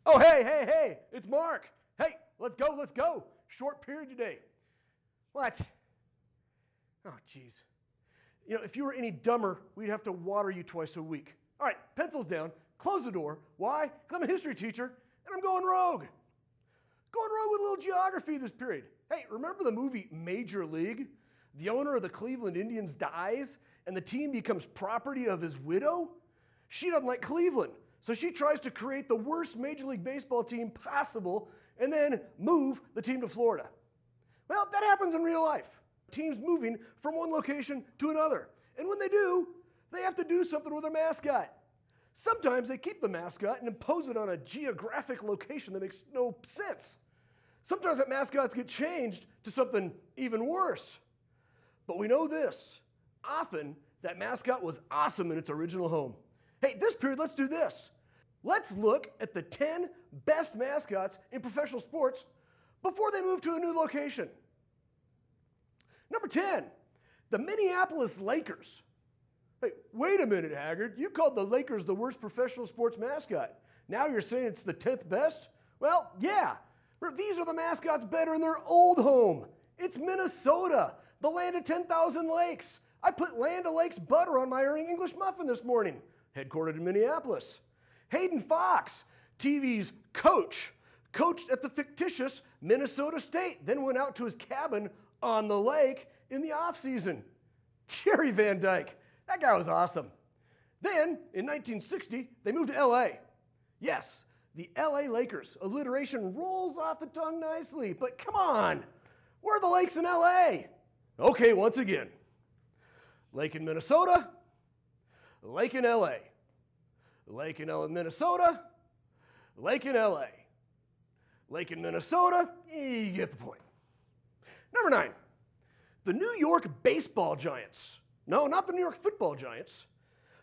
Oh, hey, it's Mark. Hey, let's go. Short period today. What? Oh, geez. You know, if you were any dumber, we'd have to water you twice a week. All right, pencils down, close the door. Why? Because I'm a history teacher, and I'm going rogue. Going rogue with a little geography this period. Hey, remember the movie Major League? The owner of the Cleveland Indians dies, and the team becomes property of his widow? She doesn't like Cleveland, so she tries to create the worst Major League Baseball team possible and then move the team to Florida. Well, that happens in real life. Teams moving from one location to another. And when they do, they have to do something with their mascot. Sometimes they keep the mascot and impose it on a geographic location that makes no sense. Sometimes that mascots get changed to something even worse. But we know this. Often, that mascot was awesome in its original home. Hey, this period, let's do this. Let's look at the 10 best mascots in professional sports before they move to a new location. Number 10, the Minneapolis Lakers. Hey, wait a minute, Haggard. You called the Lakers the worst professional sports mascot. Now you're saying it's the 10th best? Well, yeah. These are the mascots better in their old home. It's Minnesota, the land of 10,000 lakes. I put Land O'Lakes butter on my Earning English muffin this morning, headquartered in Minneapolis. Hayden Fox, TV's coach, coached at the fictitious Minnesota State, then went out to his cabin on the lake in the off-season. Jerry Van Dyke, that guy was awesome. Then, in 1960, they moved to L.A. Yes, the L.A. Lakers. Alliteration rolls off the tongue nicely, but come on, where are the lakes in L.A.? Okay, once again, lake in Minnesota, lake in L.A., lake in Minnesota, lake in L.A., lake in Minnesota, you get the point. Number 9, the New York baseball giants. No, not the New York football giants.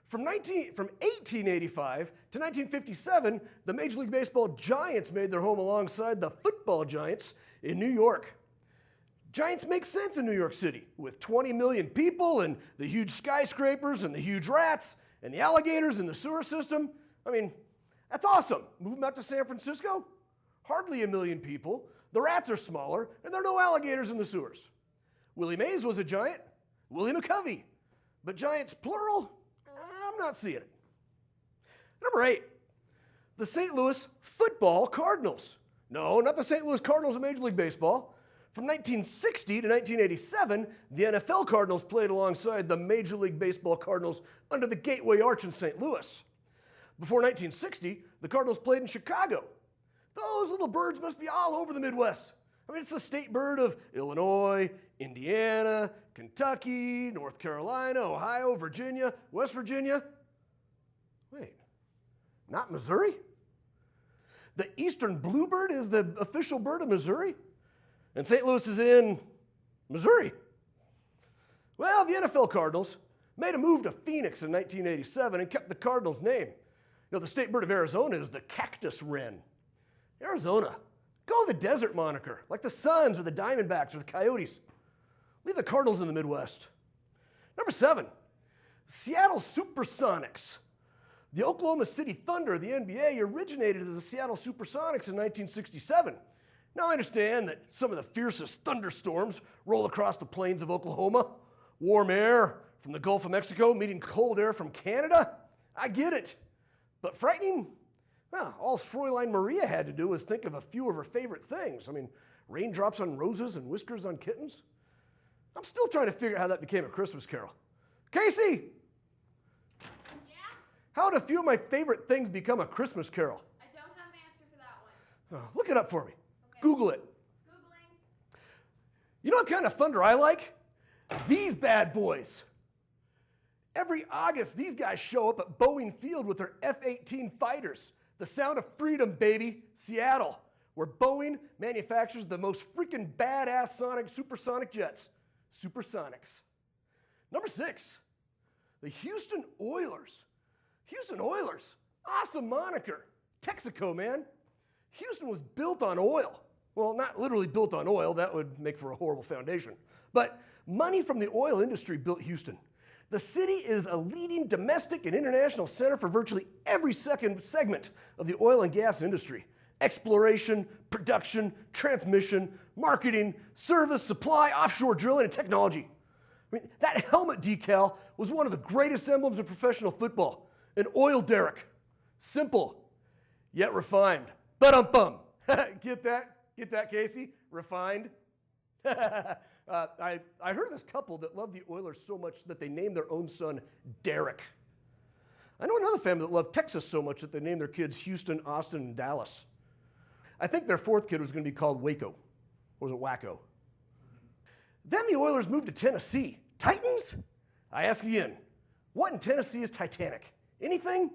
From 1885 to 1957, the Major League Baseball Giants made their home alongside the football giants in New York. Giants make sense in New York City with 20 million people and the huge skyscrapers and the huge rats and the alligators in the sewer system. I mean, that's awesome. Move them out to San Francisco? Hardly a million people. The rats are smaller, and there are no alligators in the sewers. Willie Mays was a giant. Willie McCovey. But giants plural? I'm not seeing it. Number 8, the St. Louis Football Cardinals. No, not the St. Louis Cardinals of Major League Baseball. From 1960 to 1987, the NFL Cardinals played alongside the Major League Baseball Cardinals under the Gateway Arch in St. Louis. Before 1960, the Cardinals played in Chicago. Those little birds must be all over the Midwest. I mean, it's the state bird of Illinois, Indiana, Kentucky, North Carolina, Ohio, Virginia, West Virginia. Wait, not Missouri? The eastern bluebird is the official bird of Missouri? And St. Louis is in Missouri. Well, the NFL Cardinals made a move to Phoenix in 1987 and kept the Cardinals' name. You know, the state bird of Arizona is the cactus wren. Arizona, go with the desert moniker, like the Suns or the Diamondbacks or the Coyotes. Leave the Cardinals in the Midwest. Number 7, Seattle Supersonics. The Oklahoma City Thunder, the NBA, originated as the Seattle Supersonics in 1967. Now I understand that some of the fiercest thunderstorms roll across the plains of Oklahoma. Warm air from the Gulf of Mexico meeting cold air from Canada. I get it. But frightening? Well, all Fräulein Maria had to do was think of a few of her favorite things. I mean, raindrops on roses and whiskers on kittens. I'm still trying to figure out how that became a Christmas carol. Casey! Yeah? How did a few of my favorite things become a Christmas carol? I don't have an answer for that one. Oh, look it up for me. Okay. Google it. Googling. You know what kind of thunder I like? These bad boys. Every August, these guys show up at Boeing Field with their F-18 fighters. The sound of freedom, baby. Seattle, where Boeing manufactures the most freaking badass supersonic jets. Supersonics. Number 6, the Houston Oilers. Houston Oilers, awesome moniker. Texaco, man. Houston was built on oil. Well, not literally built on oil. That would make for a horrible foundation. But money from the oil industry built Houston. The city is a leading domestic and international center for virtually every second segment of the oil and gas industry. Exploration, production, transmission, marketing, service, supply, offshore drilling, and technology. I mean, that helmet decal was one of the greatest emblems of professional football. An oil derrick. Simple, yet refined. Ba-dum-bum. Get that? Get that, Casey? Refined? I heard of this couple that loved the Oilers so much that they named their own son Derek. I know another family that loved Texas so much that they named their kids Houston, Austin, and Dallas. I think their fourth kid was going to be called Waco. Or was it Wacko? Then the Oilers moved to Tennessee. Titans? I ask again, what in Tennessee is Titanic? Anything?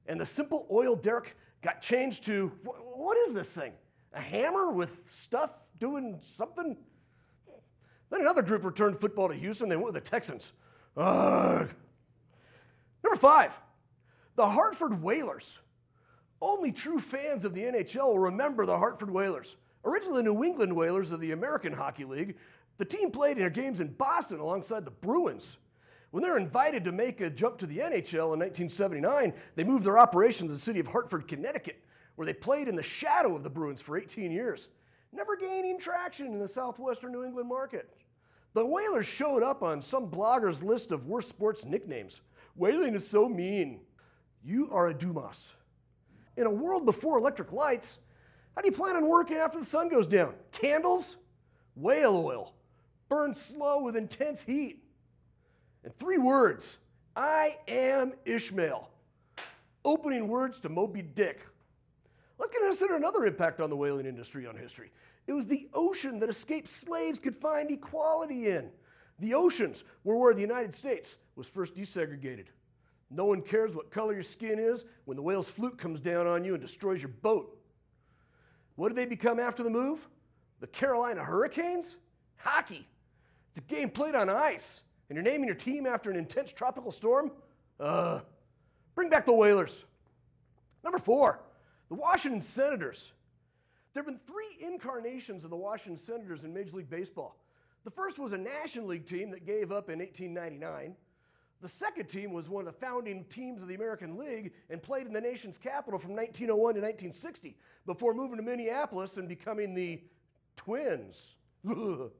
And the simple oil derrick got changed to, what is this thing? A hammer with stuff doing something? Then another group returned football to Houston. They went with the Texans. Ugh. Number 5, the Hartford Whalers. Only true fans of the NHL will remember the Hartford Whalers. Originally the New England Whalers of the American Hockey League, the team played their games in Boston alongside the Bruins. When they were invited to make a jump to the NHL in 1979, they moved their operations to the city of Hartford, Connecticut, where they played in the shadow of the Bruins for 18 years, never gaining traction in the southwestern New England market. The Whalers showed up on some blogger's list of worst sports nicknames. Whaling is so mean. You are a Dumas. In a world before electric lights, how do you plan on working after the sun goes down? Candles? Whale oil. Burned slow with intense heat. And 3 words, I am Ishmael. Opening words to Moby Dick. Let's consider another impact on the whaling industry on history. It was the ocean that escaped slaves could find equality in. The oceans were where the United States was first desegregated. No one cares what color your skin is when the whale's fluke comes down on you and destroys your boat. What did they become after the move? The Carolina Hurricanes? Hockey. It's a game played on ice, and you're naming your team after an intense tropical storm? Bring back the Whalers. Number 4, the Washington Senators. There have been 3 incarnations of the Washington Senators in Major League Baseball. The first was a National League team that gave up in 1899. The second team was one of the founding teams of the American League and played in the nation's capital from 1901 to 1960 before moving to Minneapolis and becoming the Twins. The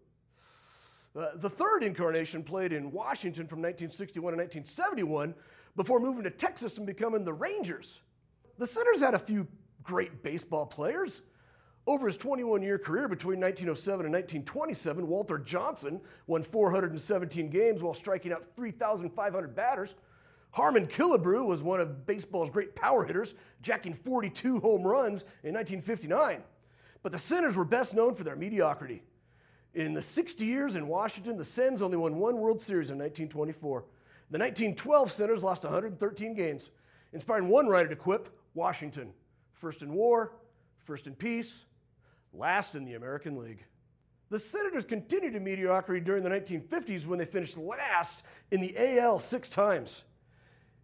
third incarnation played in Washington from 1961 to 1971 before moving to Texas and becoming the Rangers. The Senators had a few great baseball players. Over his 21-year career between 1907 and 1927, Walter Johnson won 417 games while striking out 3,500 batters. Harmon Killebrew was one of baseball's great power hitters, jacking 42 home runs in 1959. But the Senators were best known for their mediocrity. In the 60 years in Washington, the Sens only won 1 World Series in 1924. The 1912 Senators lost 113 games, inspiring one writer to quip, Washington, first in war, first in peace, last in the American League. The Senators continued to mediocrity during the 1950s when they finished last in the AL 6 times.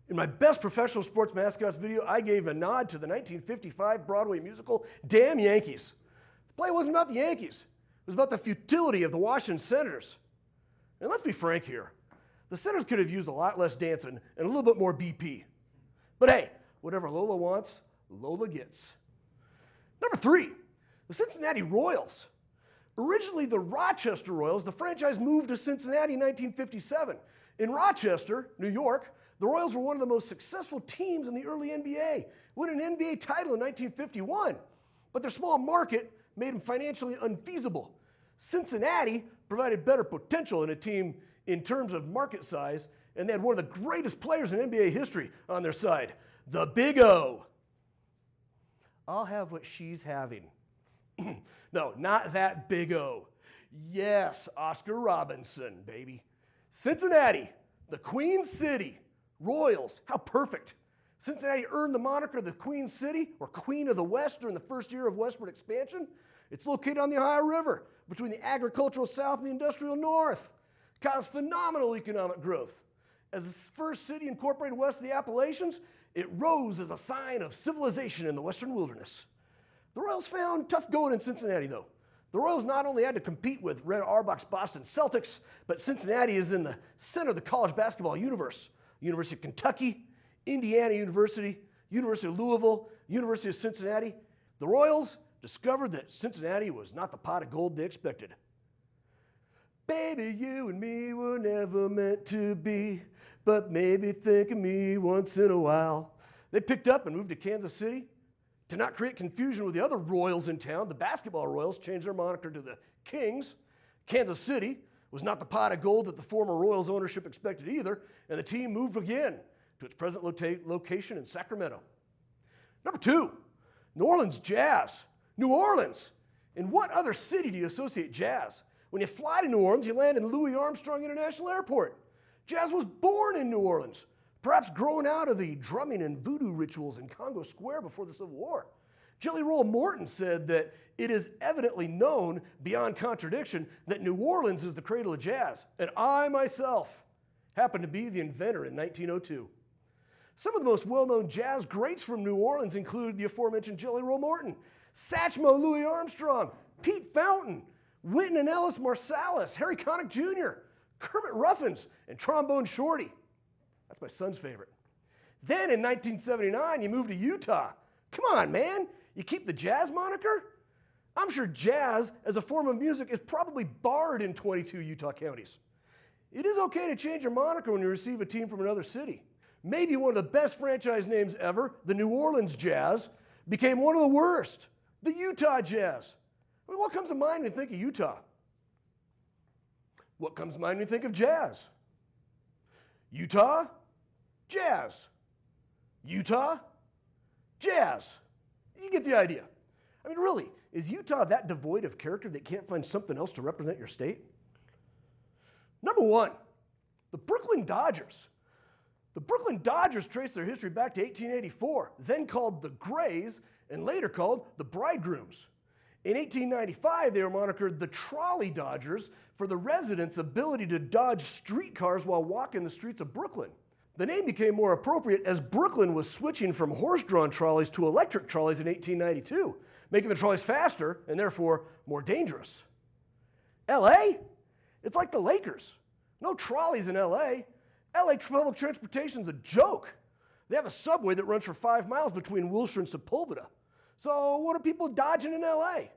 In my best professional sports mascots video, I gave a nod to the 1955 Broadway musical, Damn Yankees. The play wasn't about the Yankees. It was about the futility of the Washington Senators. And let's be frank here. The Senators could have used a lot less dancing and a little bit more BP. But hey, whatever Lola wants, Lola gets. Number 3, the Cincinnati Royals. Originally the Rochester Royals, the franchise moved to Cincinnati in 1957. In Rochester, New York, the Royals were one of the most successful teams in the early NBA, winning an NBA title in 1951. But their small market made them financially unfeasible. Cincinnati provided better potential in a team in terms of market size, and they had one of the greatest players in NBA history on their side, the Big O. I'll have what she's having. No, not that Big O. Yes, Oscar Robinson, baby. Cincinnati, the Queen City. Royals, how perfect. Cincinnati earned the moniker the Queen City, or Queen of the West, during the first year of westward expansion. It's located on the Ohio River, between the agricultural South and the industrial North. It caused phenomenal economic growth. As the first city incorporated west of the Appalachians, it rose as a sign of civilization in the western wilderness. The Royals found tough going in Cincinnati, though. The Royals not only had to compete with Red Auerbach's Boston Celtics, but Cincinnati is in the center of the college basketball universe. University of Kentucky, Indiana University, University of Louisville, University of Cincinnati. The Royals discovered that Cincinnati was not the pot of gold they expected. Baby, you and me were never meant to be, but maybe think of me once in a while. They picked up and moved to Kansas City. To not create confusion with the other Royals in town, the basketball Royals changed their moniker to the Kings. Kansas City was not the pot of gold that the former Royals ownership expected either, and the team moved again to its present location in Sacramento. Number 2, New Orleans Jazz. New Orleans. In what other city do you associate jazz? When you fly to New Orleans, you land in Louis Armstrong International Airport. Jazz was born in New Orleans, perhaps growing out of the drumming and voodoo rituals in Congo Square before the Civil War. Jelly Roll Morton said that it is evidently known beyond contradiction that New Orleans is the cradle of jazz, and I myself happened to be the inventor in 1902. Some of the most well-known jazz greats from New Orleans include the aforementioned Jelly Roll Morton, Satchmo Louis Armstrong, Pete Fountain, Wynton and Ellis Marsalis, Harry Connick Jr., Kermit Ruffins, and Trombone Shorty. That's my son's favorite. Then in 1979, you moved to Utah. Come on, man. You keep the jazz moniker? I'm sure jazz as a form of music is probably barred in 22 Utah counties. It is okay to change your moniker when you receive a team from another city. Maybe one of the best franchise names ever, the New Orleans Jazz, became one of the worst, the Utah Jazz. I mean, what comes to mind when you think of Utah? What comes to mind when you think of jazz? Utah, jazz. Utah, jazz. You get the idea. I mean, really, is Utah that devoid of character that can't find something else to represent your state? Number 1, the Brooklyn Dodgers. The Brooklyn Dodgers trace their history back to 1884, then called the Grays, and later called the Bridegrooms. In 1895, they were monikered the Trolley Dodgers for the residents' ability to dodge streetcars while walking the streets of Brooklyn. The name became more appropriate as Brooklyn was switching from horse-drawn trolleys to electric trolleys in 1892, making the trolleys faster and therefore more dangerous. LA? It's like the Lakers. No trolleys in LA. LA public transportation's a joke. They have a subway that runs for 5 miles between Wilshire and Sepulveda. So what are people dodging in LA? I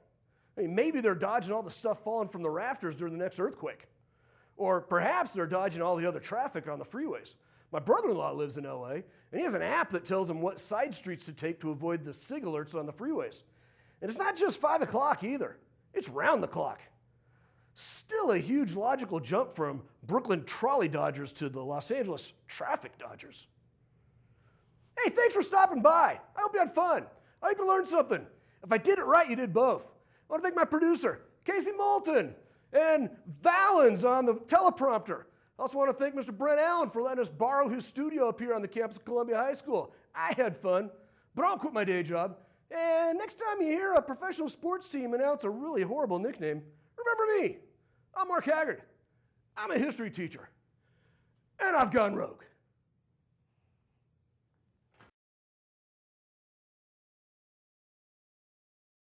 mean, maybe they're dodging all the stuff falling from the rafters during the next earthquake. Or perhaps they're dodging all the other traffic on the freeways. My brother-in-law lives in LA, and he has an app that tells him what side streets to take to avoid the SIG alerts on the freeways. And it's not just 5 o'clock either. It's round the clock. Still a huge logical jump from Brooklyn Trolley Dodgers to the Los Angeles Traffic Dodgers. Hey, thanks for stopping by. I hope you had fun. I hope you learned something. If I did it right, you did both. I want to thank my producer, Casey Moulton, and Valens on the teleprompter. I also want to thank Mr. Brent Allen for letting us borrow his studio up here on the campus of Columbia High School. I had fun, but I'll quit my day job. And next time you hear a professional sports team announce a really horrible nickname, remember me. I'm Mark Haggard. I'm a history teacher, and I've gone rogue.